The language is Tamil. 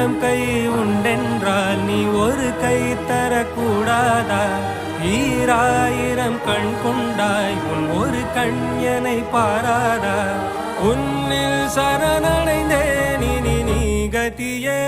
ஆயிரம் கை உண்டென்றால் நீ ஒரு கை தரக்கூடாதா? ஈராயிரம் கண் கொண்டாய் உன் ஒரு கண்யனை பாராதா? உன்னில் சரணடைந்தேன் இனி நீ கதியே.